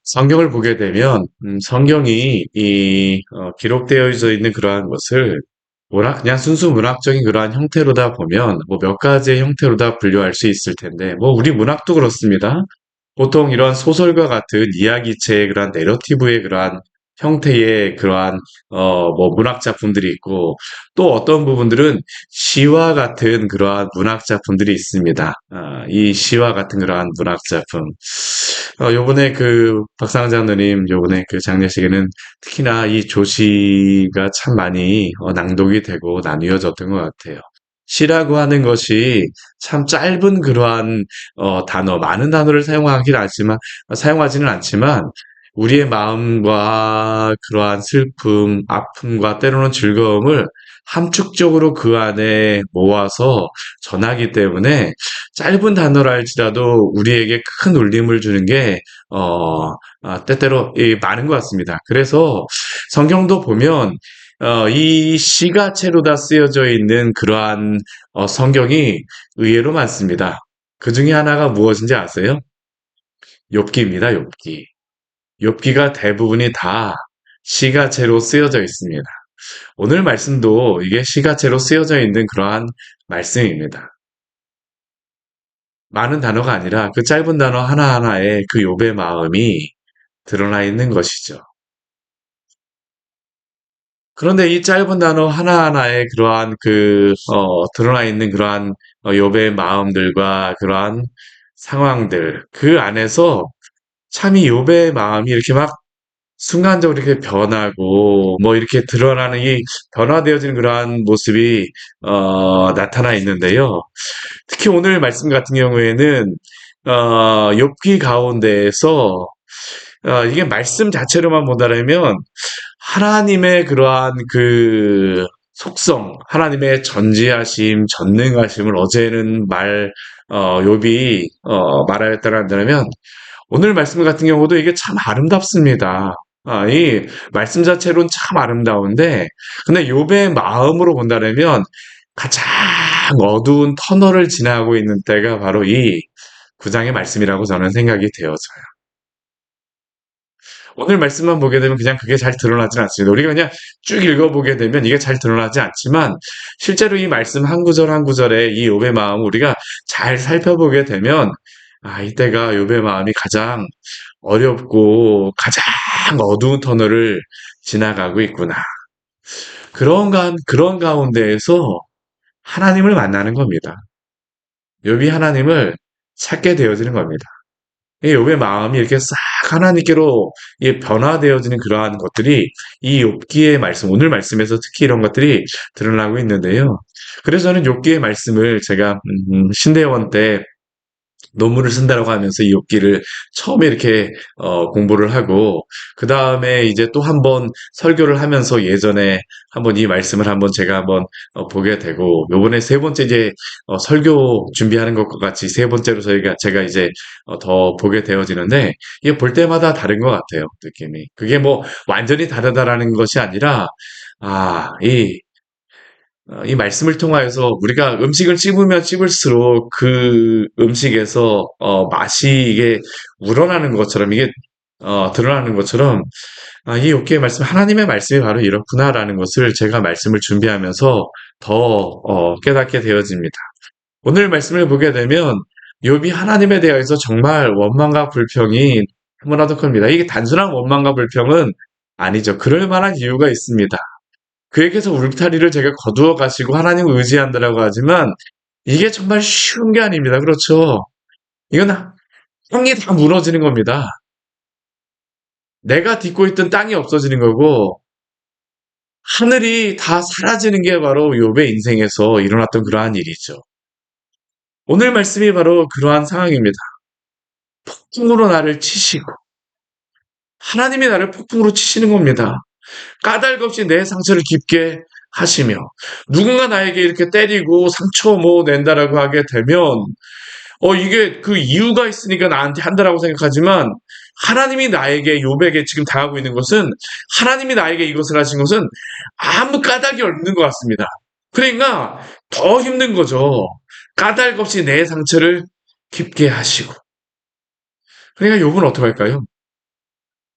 성경을 보게 되면 성경이 기록되어 있는 그러한 것을 그냥 순수 문학적인 그러한 형태로다 보면 뭐 몇 가지의 형태로다 분류할 수 있을 텐데 뭐 우리 문학도 그렇습니다. 보통 이런 소설과 같은 이야기체의 그러한 내러티브의 그러한 형태의 그러한 뭐 문학 작품들이 있고 또 어떤 부분들은 시와 같은 그러한 문학 작품들이 있습니다. 이 시와 같은 그러한 문학 작품. 요번에 그 박상자 누님 요번에 그 장례식에는 특히나 이 조시가 참 많이 낭독이 되고 나뉘어졌던 것 같아요. 시라고 하는 것이 참 짧은 그러한 단어, 많은 단어를 사용하지는 않지만, 우리의 마음과 그러한 슬픔, 아픔과 때로는 즐거움을 함축적으로 그 안에 모아서 전하기 때문에 짧은 단어라 할지라도 우리에게 큰 울림을 주는 게, 때때로 많은 것 같습니다. 그래서 성경도 보면, 이 시가 채로 다 쓰여져 있는 그러한 성경이 의외로 많습니다. 그 중에 하나가 무엇인지 아세요? 욥기입니다, 욥기. 욥기가 대부분이 다 시가체로 쓰여져 있습니다. 오늘 말씀도 이게 시가체로 쓰여져 있는 그러한 말씀입니다. 많은 단어가 아니라 그 짧은 단어 하나하나에 그 욥의 마음이 드러나 있는 것이죠. 그런데 이 짧은 단어 하나하나에 그러한 드러나 있는 그러한 욥의 마음들과 그러한 상황들, 그 안에서 참 이 욥의 마음이 이렇게 막 순간적으로 이렇게 변하고 뭐 이렇게 드러나는 이 변화되어지는 그러한 모습이 나타나 있는데요. 특히 오늘 말씀 같은 경우에는 욥기 가운데에서 이게 말씀 자체로만 본다면 하나님의 그러한 그 속성, 하나님의 전지하심, 전능하심을 어제는 욥이 말하였다면 오늘 말씀 같은 경우도 이게 참 아름답습니다. 이 말씀 자체로는 참 아름다운데, 근데 욥의 마음으로 본다면 가장 어두운 터널을 지나고 있는 때가 바로 이 9장의 말씀이라고 저는 생각이 되어져요. 오늘 말씀만 보게 되면 그냥 그게 잘 드러나진 않습니다. 우리가 그냥 쭉 읽어보게 되면 이게 잘 드러나지 않지만 실제로 이 말씀 한 구절 한 구절에 이 욥의 마음을 우리가 잘 살펴보게 되면 이때가 욥의 마음이 가장 어렵고 가장 어두운 터널을 지나가고 있구나. 그런 가운데에서 하나님을 만나는 겁니다. 욥이 하나님을 찾게 되어지는 겁니다. 이 욥의 마음이 이렇게 싹 하나님께로 변화되어지는 그러한 것들이 이 욥기의 말씀, 오늘 말씀에서 특히 이런 것들이 드러나고 있는데요. 그래서 저는 욥기의 말씀을 제가 신대원 때 논문을 쓴다라고 하면서 이 욥기를 처음에 이렇게 공부를 하고 그 다음에 이제 또 한 번 설교를 하면서 예전에 한번 이 말씀을 한번 제가 한번 보게 되고 요번에 세 번째 이제 설교 준비하는 것과 같이 세 번째로 제가 이제 더 보게 되어지는데 이게 볼 때마다 다른 것 같아요, 느낌이. 그게 뭐 완전히 다르다라는 것이 아니라 이 말씀을 통하여서 우리가 음식을 씹으면 씹을수록 그 음식에서 맛이 이게 우러나는 것처럼 이게 드러나는 것처럼 이 욥기의 말씀 하나님의 말씀이 바로 이렇구나라는 것을 제가 말씀을 준비하면서 더 깨닫게 되어집니다. 오늘 말씀을 보게 되면 욥이 하나님에 대해서 정말 원망과 불평이 너무나도 큽니다. 이게 단순한 원망과 불평은 아니죠. 그럴 만한 이유가 있습니다. 그에게서 울타리를 제가 거두어 가시고 하나님을 의지한다라고 하지만 이게 정말 쉬운 게 아닙니다. 그렇죠? 이건 땅이 다 무너지는 겁니다. 내가 딛고 있던 땅이 없어지는 거고 하늘이 다 사라지는 게 바로 욥의 인생에서 일어났던 그러한 일이죠. 오늘 말씀이 바로 그러한 상황입니다. 폭풍으로 나를 치시고 하나님이 나를 폭풍으로 치시는 겁니다. 까닭 없이 내 상처를 깊게 하시며 누군가 나에게 이렇게 때리고 상처 뭐 낸다라고 하게 되면 이게 그 이유가 있으니까 나한테 한다라고 생각하지만 하나님이 나에게 욥에게 지금 당하고 있는 것은 하나님이 나에게 이것을 하신 것은 아무 까닭이 없는 것 같습니다. 그러니까 더 힘든 거죠. 까닭 없이 내 상처를 깊게 하시고. 그러니까 욥은 어떡할까요?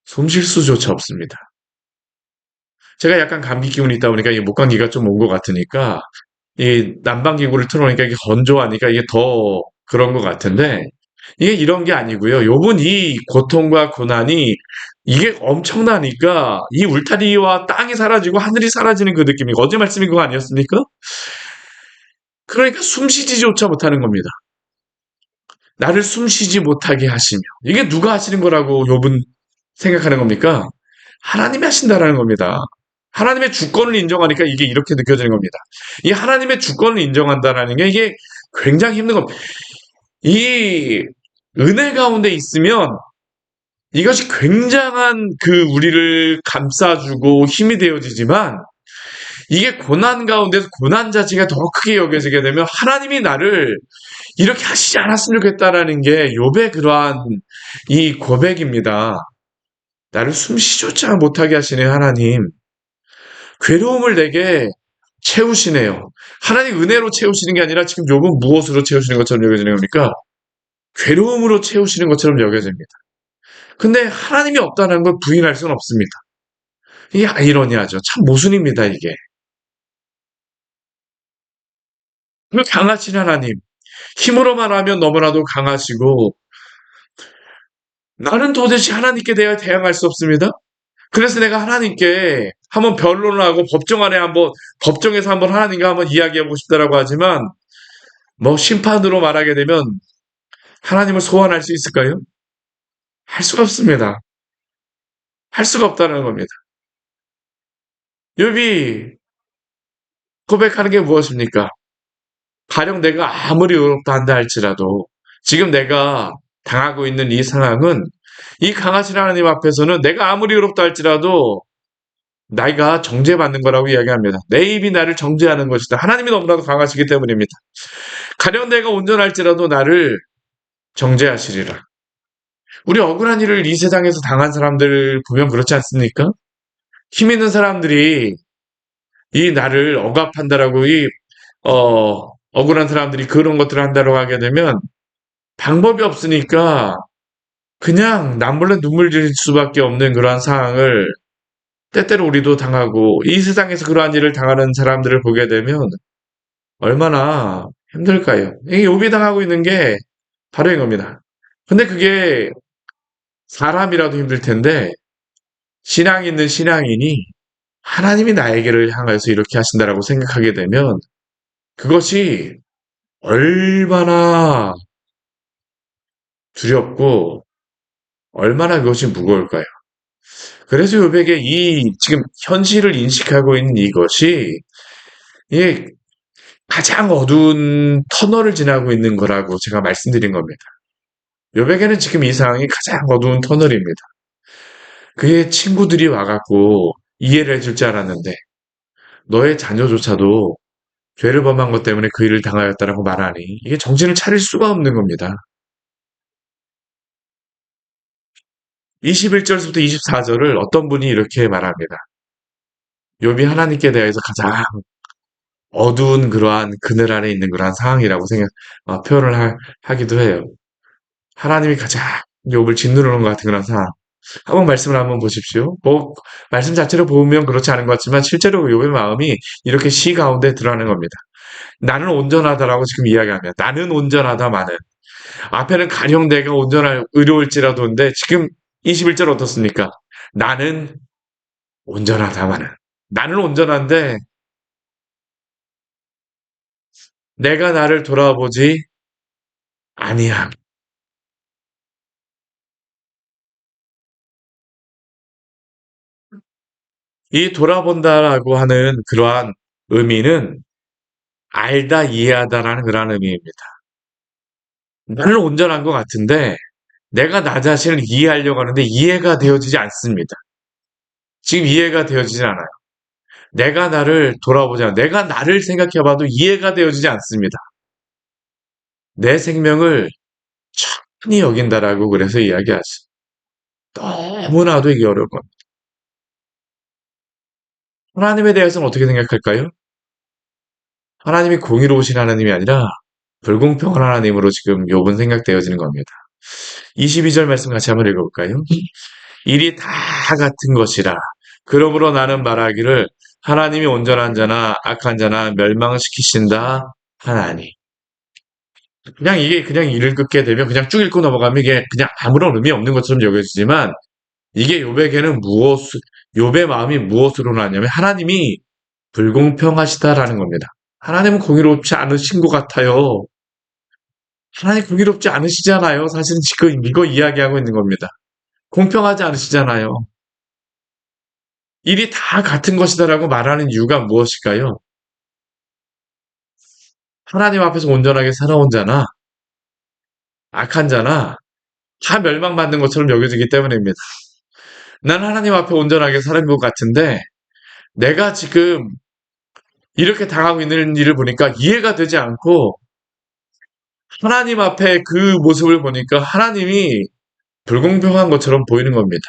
숨쉴 수조차 없습니다. 제가 약간 감기 기운이 있다 보니까 이 목감기가 좀 온 것 같으니까 이 난방기구를 틀어놓으니까 이게 건조하니까 이게 더 그런 것 같은데 이게 이런 게 아니고요. 요번 이 고통과 고난이 이게 엄청나니까 이 울타리와 땅이 사라지고 하늘이 사라지는 그 느낌이 어제 말씀인 거 아니었습니까? 그러니까 숨쉬지조차 못하는 겁니다. 나를 숨쉬지 못하게 하시며 이게 누가 하시는 거라고 욥은 생각하는 겁니까? 하나님이 하신다라는 겁니다. 하나님의 주권을 인정하니까 이게 이렇게 느껴지는 겁니다. 이 하나님의 주권을 인정한다라는 게 이게 굉장히 힘든 겁니다. 이 은혜 가운데 있으면 이것이 굉장한 그 우리를 감싸주고 힘이 되어지지만 이게 고난 가운데서 고난 자체가 더 크게 여겨지게 되면 하나님이 나를 이렇게 하시지 않았으면 좋겠다라는 게 욥의 그러한 이 고백입니다. 나를 숨쉬조차 못하게 하시는 하나님, 괴로움을 내게 채우시네요. 하나님 은혜로 채우시는 게 아니라 지금 욥은 무엇으로 채우시는 것처럼 여겨지는 겁니까? 괴로움으로 채우시는 것처럼 여겨집니다. 근데 하나님이 없다는 걸 부인할 수는 없습니다. 이게 아이러니하죠. 참 모순입니다, 이게. 그 강하신 하나님, 힘으로만 하면 너무나도 강하시고 나는 도대체 하나님께 대해 대항할 수 없습니다. 그래서 내가 하나님께 한번 변론을 하고 법정 안에 한번 법정에서 한번 하나님과 한번 이야기하고 싶다라고 하지만 뭐 심판으로 말하게 되면 하나님을 소환할 수 있을까요? 할 수가 없습니다. 할 수가 없다는 겁니다. 욥이 고백하는 게 무엇입니까? 가령 내가 아무리 의롭다 한다 할지라도 지금 내가 당하고 있는 이 상황은 이 강하신 하나님 앞에서는 내가 아무리 의롭다 할지라도 나이가 정죄받는 거라고 이야기합니다. 내 입이 나를 정죄하는 것이다. 하나님이 너무나도 강하시기 때문입니다. 가령 내가 온전할지라도 나를 정죄하시리라. 우리 억울한 일을 이 세상에서 당한 사람들 보면 그렇지 않습니까? 힘 있는 사람들이 이 나를 억압한다라고 억울한 사람들이 그런 것들을 한다고 하게 되면 방법이 없으니까 그냥 남몰래 눈물 질 수밖에 없는 그러한 상황을 때때로 우리도 당하고 이 세상에서 그러한 일을 당하는 사람들을 보게 되면 얼마나 힘들까요? 이게 욥이 당하고 있는 게 바로 이겁니다. 근데 그게 사람이라도 힘들 텐데 신앙 있는 신앙인이 하나님이 나에게를 향해서 이렇게 하신다라고 생각하게 되면 그것이 얼마나 두렵고 얼마나 그것이 무거울까요? 그래서 욥에게 이 지금 현실을 인식하고 있는 이것이 이 가장 어두운 터널을 지나고 있는 거라고 제가 말씀드린 겁니다. 욥에게는 지금 이 상황이 가장 어두운 터널입니다. 그의 친구들이 와갖고 이해를 해줄 줄 알았는데 너의 자녀조차도 죄를 범한 것 때문에 그 일을 당하였다라고 말하니 이게 정신을 차릴 수가 없는 겁니다. 21절부터 24절을 어떤 분이 이렇게 말합니다. 욥이 하나님께 대해서 가장 어두운 그러한 그늘 안에 있는 그러한 상황이라고 표현을 하기도 해요. 하나님이 가장 욥을 짓누르는 것 같은 그런 상황. 한번 말씀을 한번 보십시오. 뭐 말씀 자체로 보면 그렇지 않은 것 같지만 실제로 욥의 마음이 이렇게 시 가운데 드러나는 겁니다. 나는 온전하다라고 지금 이야기합니다. 나는 온전하다마는 앞에는 가령 내가 온전할 의로울지라도인데 지금 21절 어떻습니까? 나는 온전하다마는 나는 온전한데 내가 나를 돌아보지 아니함. 이 돌아본다라고 하는 그러한 의미는 알다, 이해하다라는 그러한 의미입니다. 나는 온전한 것 같은데 내가 나 자신을 이해하려고 하는데 이해가 되어지지 않습니다. 지금 이해가 되어지지 않아요. 내가 나를 돌아보자. 내가 나를 생각해봐도 이해가 되어지지 않습니다. 내 생명을 천히 여긴다라고 그래서 이야기하죠. 너무나도 이게 어려운 겁니다. 하나님에 대해서는 어떻게 생각할까요? 하나님이 공의로우신 하나님이 아니라 불공평한 하나님으로 지금 욥은 생각되어지는 겁니다. 22절 말씀 같이 한번 읽어볼까요? 일이 다 같은 것이라. 그러므로 나는 말하기를 하나님이 온전한 자나 악한 자나 멸망시키신다 하나니. 그냥 이게 그냥 읽게 되면 그냥 쭉 읽고 넘어가면 이게 그냥 아무런 의미 없는 것처럼 여겨지지만 이게 욥에게는 욥의 마음이 무엇으로 나냐면 하나님이 불공평하시다라는 겁니다. 하나님은 공의롭지 않으신 것 같아요. 하나님 공의롭지 않으시잖아요. 사실은 지금 이거 이야기하고 있는 겁니다. 공평하지 않으시잖아요. 일이 다 같은 것이다라고 말하는 이유가 무엇일까요? 하나님 앞에서 온전하게 살아온 자나 악한 자나 다 멸망받는 것처럼 여겨지기 때문입니다. 난 하나님 앞에 온전하게 살은 것 같은데 내가 지금 이렇게 당하고 있는 일을 보니까 이해가 되지 않고 하나님 앞에 그 모습을 보니까 하나님이 불공평한 것처럼 보이는 겁니다.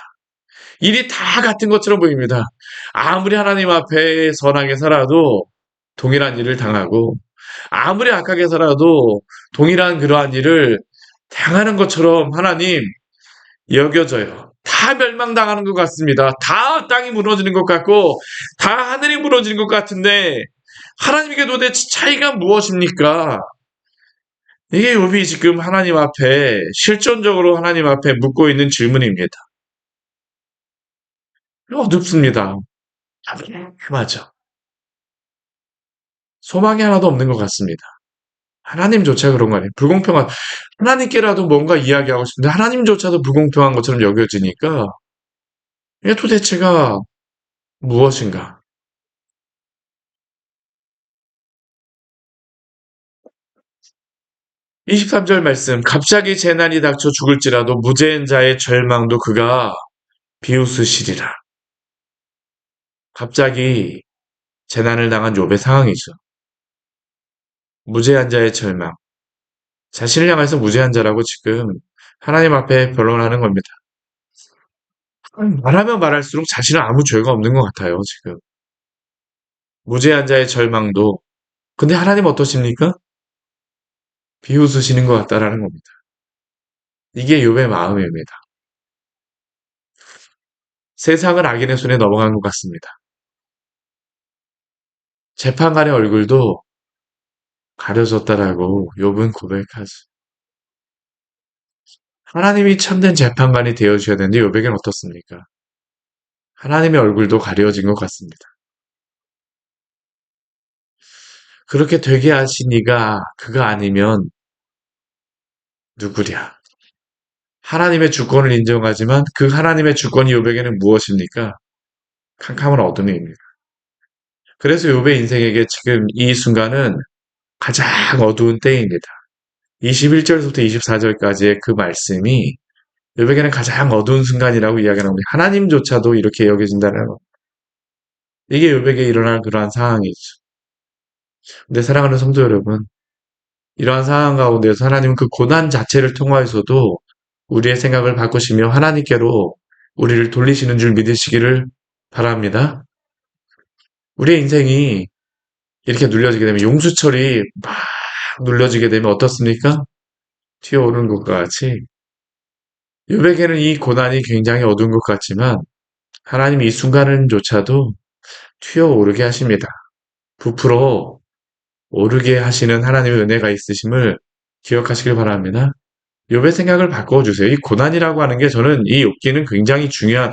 일이 다 같은 것처럼 보입니다. 아무리 하나님 앞에 선하게 살아도 동일한 일을 당하고 아무리 악하게 살아도 동일한 그러한 일을 당하는 것처럼 하나님 여겨져요. 다 멸망당하는 것 같습니다. 다 땅이 무너지는 것 같고 다 하늘이 무너지는 것 같은데 하나님께 도대체 차이가 무엇입니까? 이게 욥이 지금 하나님 앞에 실존적으로 하나님 앞에 묻고 있는 질문입니다. 어둡습니다. 맞아. 소망이 하나도 없는 것 같습니다. 하나님조차 그런 거 아니에요. 불공평한 하나님께라도 뭔가 이야기하고 싶은데 하나님조차도 불공평한 것처럼 여겨지니까 이게 도대체가 무엇인가? 23절 말씀 갑자기 재난이 닥쳐 죽을지라도 무죄인 자의 절망도 그가 비웃으시리라. 갑자기 재난을 당한 욥의 상황이죠. 무죄한 자의 절망. 자신을 향해서 무죄한 자라고 지금 하나님 앞에 변론하는 겁니다. 말하면 말할수록 자신은 아무 죄가 없는 것 같아요, 지금. 무죄한 자의 절망도. 근데 하나님 어떠십니까? 비웃으시는 것 같다라는 겁니다. 이게 욥의 마음입니다. 세상은 악인의 손에 넘어간 것 같습니다. 재판관의 얼굴도 가려졌다라고 욥은 고백하죠. 하나님이 참된 재판관이 되어주셔야 되는데 욥에게는 어떻습니까? 하나님의 얼굴도 가려진 것 같습니다. 그렇게 되게 하신 이가 그가 아니면 누구랴? 하나님의 주권을 인정하지만 그 하나님의 주권이 욥에게는 무엇입니까? 캄캄한 어둠입니다. 그래서 욥의 인생에게 지금 이 순간은 가장 어두운 때입니다. 21절부터 24절까지의 그 말씀이 욥에게는 가장 어두운 순간이라고 이야기하는 겁니다. 하나님조차도 이렇게 여겨진다는 것. 이게 욥에게 일어날 그러한 상황이죠. 근데 사랑하는 성도 여러분, 이러한 상황 가운데서 하나님은 그 고난 자체를 통하여서도 우리의 생각을 바꾸시며 하나님께로 우리를 돌리시는 줄 믿으시기를 바랍니다. 우리의 인생이 이렇게 눌려지게 되면 용수철이 막 눌려지게 되면 어떻습니까? 튀어오르는 것과 같이 욥에게는 이 고난이 굉장히 어두운 것 같지만 하나님이 이 순간은조차도 튀어오르게 하십니다. 부풀어 오르게 하시는 하나님의 은혜가 있으심을 기억하시길 바랍니다. 욥의 생각을 바꿔주세요. 이 고난이라고 하는 게 저는 이 욥기는 굉장히 중요한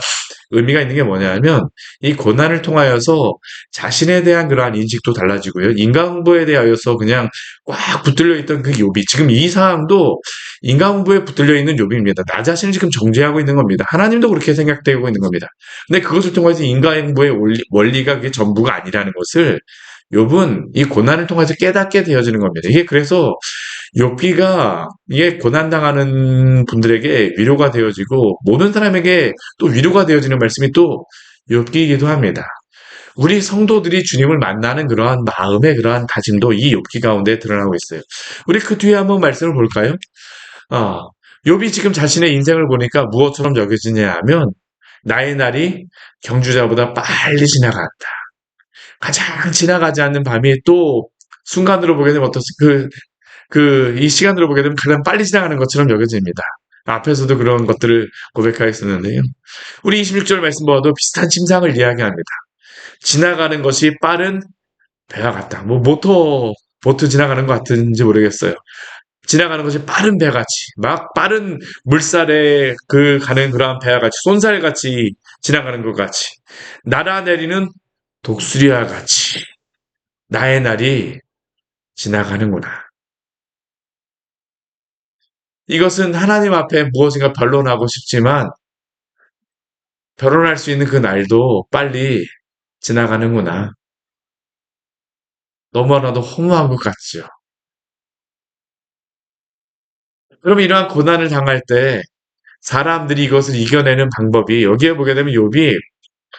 의미가 있는 게 뭐냐면 이 고난을 통하여서 자신에 대한 그러한 인식도 달라지고요. 인간공부에 대하여서 그냥 꽉 붙들려 있던 그 욥이 지금 이 상황도 인간공부에 붙들려 있는 욥입니다. 나 자신을 지금 정죄하고 있는 겁니다. 하나님도 그렇게 생각되고 있는 겁니다. 근데 그것을 통해서 인간공부의 원리가 그게 전부가 아니라는 것을 욥은 이 고난을 통해서 깨닫게 되어지는 겁니다. 이게 그래서 욥기가 이게 고난당하는 분들에게 위로가 되어지고 모든 사람에게 또 위로가 되어지는 말씀이 또 욥기이기도 합니다. 우리 성도들이 주님을 만나는 그러한 마음의 그러한 다짐도 이 욥기 가운데 드러나고 있어요. 우리 그 뒤에 한번 말씀을 볼까요? 욥이 지금 자신의 인생을 보니까 무엇처럼 여겨지냐 하면 나의 날이 경주자보다 빨리 지나갔다. 가장 지나가지 않는 밤이 또 순간으로 보게 되면 이 시간으로 보게 되면 가장 빨리 지나가는 것처럼 여겨집니다. 앞에서도 그런 것들을 고백하였었는데요. 우리 26절 말씀 보아도 비슷한 침상을 이야기합니다. 지나가는 것이 빠른 배와 같다. 뭐 보트 지나가는 것 같은지 모르겠어요. 지나가는 것이 빠른 배같이 막 빠른 물살에 가는 그러한 배와 같이 쏜살같이 지나가는 것 같이 날아내리는 독수리와 같이 나의 날이 지나가는구나. 이것은 하나님 앞에 무엇인가 변론하고 싶지만 변론할 수 있는 그 날도 빨리 지나가는구나. 너무나도 허무한 것 같죠. 그럼 이러한 고난을 당할 때 사람들이 이것을 이겨내는 방법이 여기에 보게 되면 욥이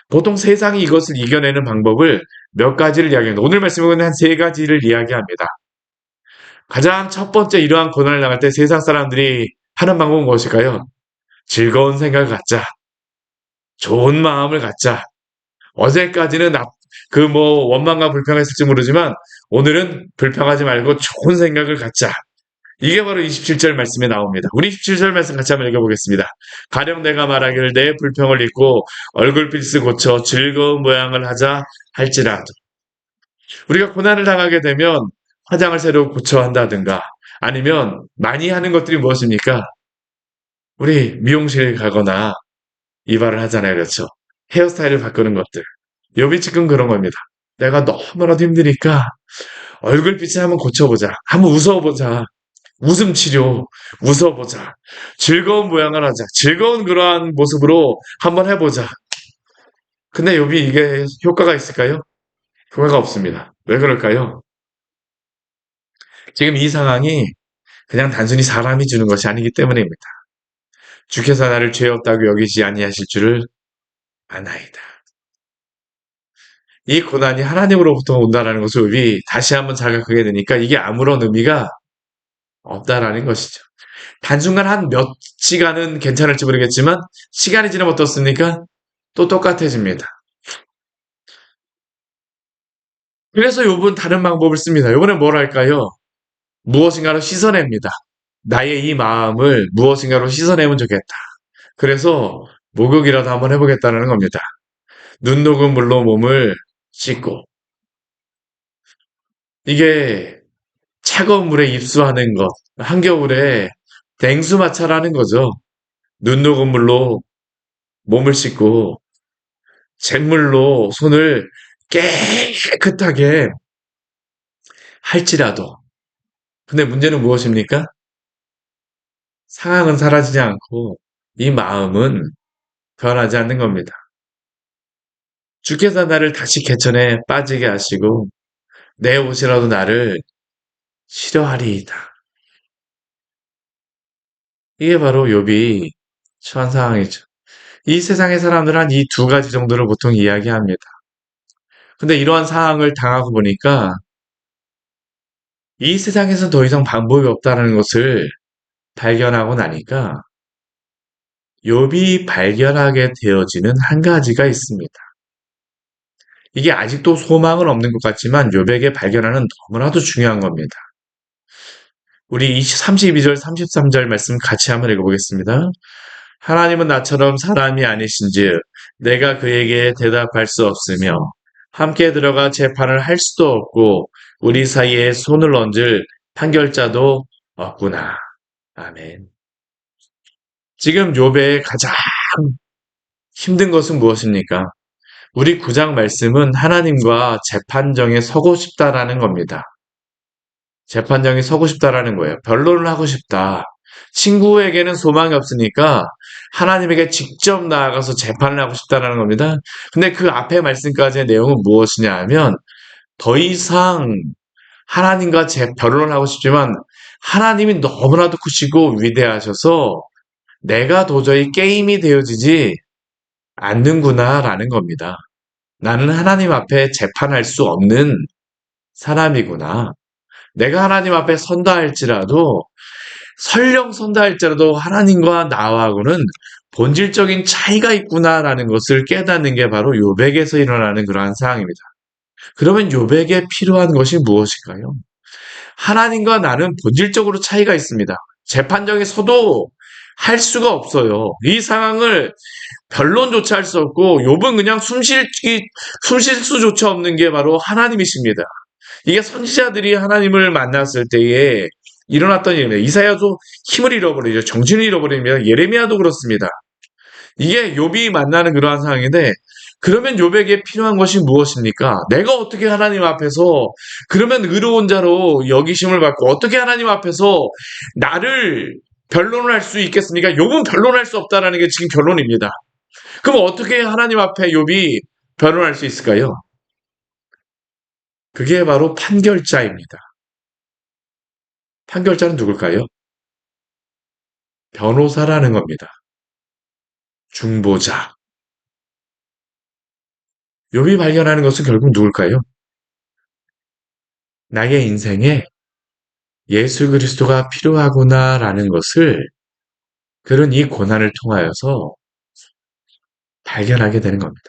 보통 세상이 이것을 이겨내는 방법을 몇 가지를 이야기합니다. 오늘 말씀은 한 세 가지를 이야기합니다. 가장 첫 번째 이러한 고난을 당할 때 세상 사람들이 하는 방법은 무엇일까요? 즐거운 생각을 갖자. 좋은 마음을 갖자. 어제까지는 원망과 불평했을지 모르지만 오늘은 불평하지 말고 좋은 생각을 갖자. 이게 바로 27절 말씀에 나옵니다. 우리 27절 말씀 같이 한번 읽어보겠습니다. 가령 내가 말하기를 내 불평을 잊고 얼굴빛을 고쳐 즐거운 모양을 하자 할지라도 우리가 고난을 당하게 되면 화장을 새로 고쳐 한다든가 아니면 많이 하는 것들이 무엇입니까? 우리 미용실 가거나 이발을 하잖아요. 그렇죠? 헤어스타일을 바꾸는 것들. 욥이 지금 그런 겁니다. 내가 너무나도 힘드니까 얼굴빛을 한번 고쳐보자. 한번 웃어보자. 웃음 치료, 웃어보자. 즐거운 모양을 하자. 즐거운 그러한 모습으로 한번 해보자. 근데 욥이 이게 효과가 있을까요? 효과가 없습니다. 왜 그럴까요? 지금 이 상황이 그냥 단순히 사람이 주는 것이 아니기 때문입니다. 주께서 나를 죄 없다고 여기지 아니하실 줄을 아나이다. 이 고난이 하나님으로부터 온다라는 것을 욥이 다시 한번 자각하게 되니까 이게 아무런 의미가 없다라는 것이죠. 단순간 한 몇 시간은 괜찮을지 모르겠지만 시간이 지나면 어떻습니까? 또 똑같아집니다. 그래서 욥은 다른 방법을 씁니다. 욥은 뭘 할까요? 무엇인가로 씻어냅니다. 나의 이 마음을 무엇인가로 씻어내면 좋겠다. 그래서 목욕이라도 한번 해보겠다는 겁니다. 눈 녹은 물로 몸을 씻고 이게 차가운 물에 입수하는 것 한겨울에 냉수마찰하는 거죠. 눈 녹은 물로 몸을 씻고 잿물로 손을 깨끗하게 할지라도 근데 문제는 무엇입니까? 상황은 사라지지 않고 이 마음은 변하지 않는 겁니다. 주께서 나를 다시 개천에 빠지게 하시고 내 옷이라도 나를 싫어하리이다. 이게 바로 욥이 처한 상황이죠. 이 세상의 사람들은 한 이 두 가지 정도를 보통 이야기합니다. 근데 이러한 상황을 당하고 보니까 이 세상에서 더 이상 방법이 없다는 것을 발견하고 나니까 욥이 발견하게 되어지는 한 가지가 있습니다. 이게 아직도 소망은 없는 것 같지만 욥에게 발견하는 너무나도 중요한 겁니다. 우리 32절, 33절 말씀 같이 한번 읽어보겠습니다. 하나님은 나처럼 사람이 아니신즉 내가 그에게 대답할 수 없으며 함께 들어가 재판을 할 수도 없고 우리 사이에 손을 얹을 판결자도 없구나. 아멘. 지금 욥의 가장 힘든 것은 무엇입니까? 우리 9장 말씀은 하나님과 재판정에 서고 싶다라는 겁니다. 재판정에 서고 싶다라는 거예요. 변론을 하고 싶다. 친구에게는 소망이 없으니까 하나님에게 직접 나아가서 재판을 하고 싶다라는 겁니다. 근데 그 앞에 말씀까지의 내용은 무엇이냐 하면 더 이상 하나님과 변론을 하고 싶지만 하나님이 너무나도 크시고 위대하셔서 내가 도저히 게임이 되어지지 않는구나라는 겁니다. 나는 하나님 앞에 재판할 수 없는 사람이구나. 내가 하나님 앞에 선다 할지라도 설령 선다 할지라도 하나님과 나하고는 본질적인 차이가 있구나라는 것을 깨닫는 게 바로 욥에게서 일어나는 그러한 상황입니다. 그러면 욥에게 필요한 것이 무엇일까요? 하나님과 나는 본질적으로 차이가 있습니다. 재판정에 서도 할 수가 없어요. 이 상황을 변론조차 할 수 없고 욥은 그냥 숨 쉴 수조차 없는 게 바로 하나님이십니다. 이게 선지자들이 하나님을 만났을 때에 일어났던 일입니다. 이사야도 힘을 잃어버리죠. 정신을 잃어버립니다. 예레미야도 그렇습니다. 이게 욥이 만나는 그러한 상황인데 그러면 욥에게 필요한 것이 무엇입니까? 내가 어떻게 하나님 앞에서 그러면 의로운 자로 여기심을 받고 어떻게 하나님 앞에서 나를 변론을 할 수 있겠습니까? 욥은 변론할 수 없다라는 게 지금 결론입니다. 그럼 어떻게 하나님 앞에 욥이 변론할 수 있을까요? 그게 바로 판결자입니다. 판결자는 누굴까요? 변호사라는 겁니다. 중보자. 욥이 발견하는 것은 결국 누굴까요? 나의 인생에 예수 그리스도가 필요하구나라는 것을 그런 이 고난을 통하여서 발견하게 되는 겁니다.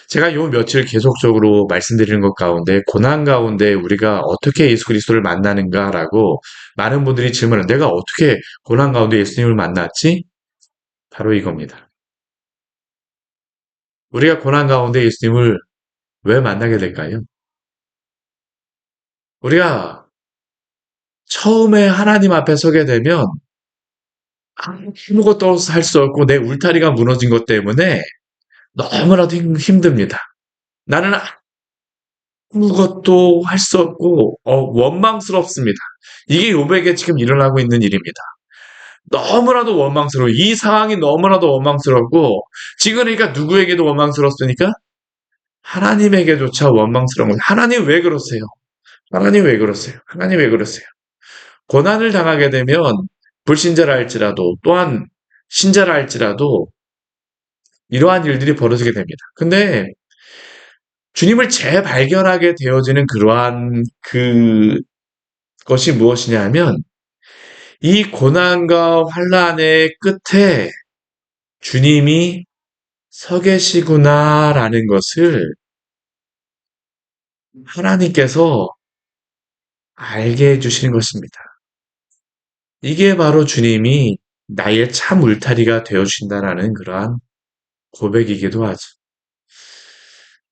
제가 요 며칠 계속적으로 말씀드리는 것 가운데 고난 가운데 우리가 어떻게 예수 그리스도를 만나는가라고 많은 분들이 질문을 내가 어떻게 고난 가운데 예수님을 만났지? 바로 이겁니다. 우리가 고난 가운데 예수님을 왜 만나게 될까요? 우리가 처음에 하나님 앞에 서게 되면 아무것도 할 수 없고 내 울타리가 무너진 것 때문에 너무나도 힘듭니다. 나는 아무것도 할 수 없고 원망스럽습니다. 이게 욥에게 지금 일어나고 있는 일입니다. 너무나도 원망스러워. 이 상황이 너무나도 원망스럽고 지금 그러니까 누구에게도 원망스럽으니까 하나님에게조차 원망스러운 거예요. 하나님 왜 그러세요? 하나님 왜 그러세요? 하나님 왜 그러세요? 고난을 당하게 되면 불신자라 할지라도 또한 신자라 할지라도 이러한 일들이 벌어지게 됩니다. 근데 주님을 재발견하게 되어지는 그러한 그것이 무엇이냐 하면 이 고난과 환란의 끝에 주님이 서 계시구나라는 것을 하나님께서 알게 해주시는 것입니다. 이게 바로 주님이 나의 참 울타리가 되어주신다라는 그러한 고백이기도 하죠.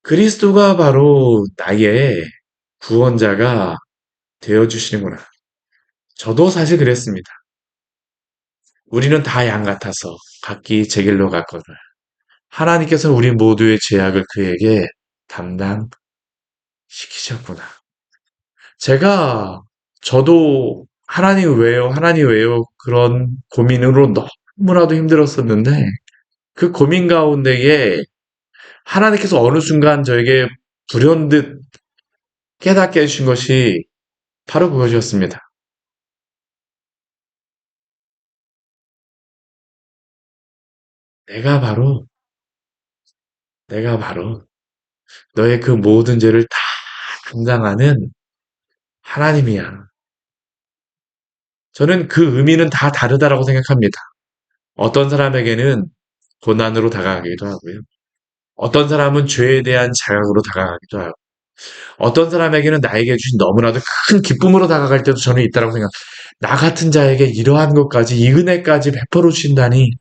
그리스도가 바로 나의 구원자가 되어주시는구나. 저도 사실 그랬습니다. 우리는 다 양 같아서 각기 제 길로 갔거늘 하나님께서 우리 모두의 죄악을 그에게 담당시키셨구나. 저도 하나님 왜요? 하나님 왜요? 그런 고민으로 너무나도 힘들었었는데 그 고민 가운데에 하나님께서 어느 순간 저에게 불현듯 깨닫게 해주신 것이 바로 그것이었습니다. 내가 바로, 내가 바로 너의 그 모든 죄를 다 감당하는 하나님이야. 저는 그 의미는 다 다르다라고 생각합니다. 어떤 사람에게는 고난으로 다가가기도 하고요. 어떤 사람은 죄에 대한 자각으로 다가가기도 하고, 어떤 사람에게는 나에게 주신 너무나도 큰 기쁨으로 다가갈 때도 저는 있다고 생각. 나 같은 자에게 이러한 것까지, 이 은혜까지 베풀어 주신다니.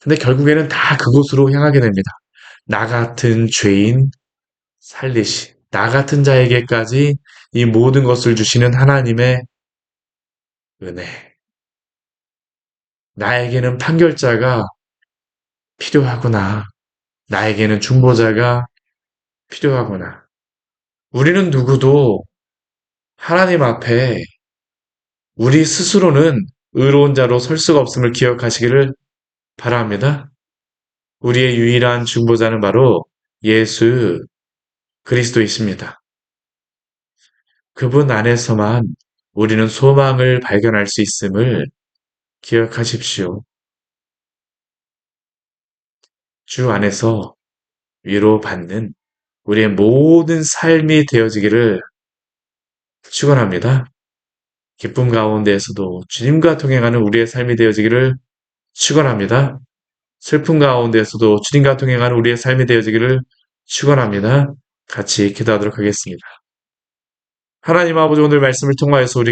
근데 결국에는 다 그곳으로 향하게 됩니다. 나 같은 죄인 살리시. 나 같은 자에게까지 이 모든 것을 주시는 하나님의 은혜. 나에게는 판결자가 필요하구나. 나에게는 중보자가 필요하구나. 우리는 누구도 하나님 앞에 우리 스스로는 의로운 자로 설 수가 없음을 기억하시기를 바랍니다. 우리의 유일한 중보자는 바로 예수 그리스도이십니다. 그분 안에서만 우리는 소망을 발견할 수 있음을 기억하십시오. 주 안에서 위로받는 우리의 모든 삶이 되어지기를 축원합니다. 기쁨 가운데에서도 주님과 동행하는 우리의 삶이 되어지기를 축원합니다. 슬픔 가운데에서도 주님과 동행하는 우리의 삶이 되어지기를 축원합니다. 같이 기도하도록 하겠습니다. 하나님 아버지 오늘 말씀을 통하여서 우리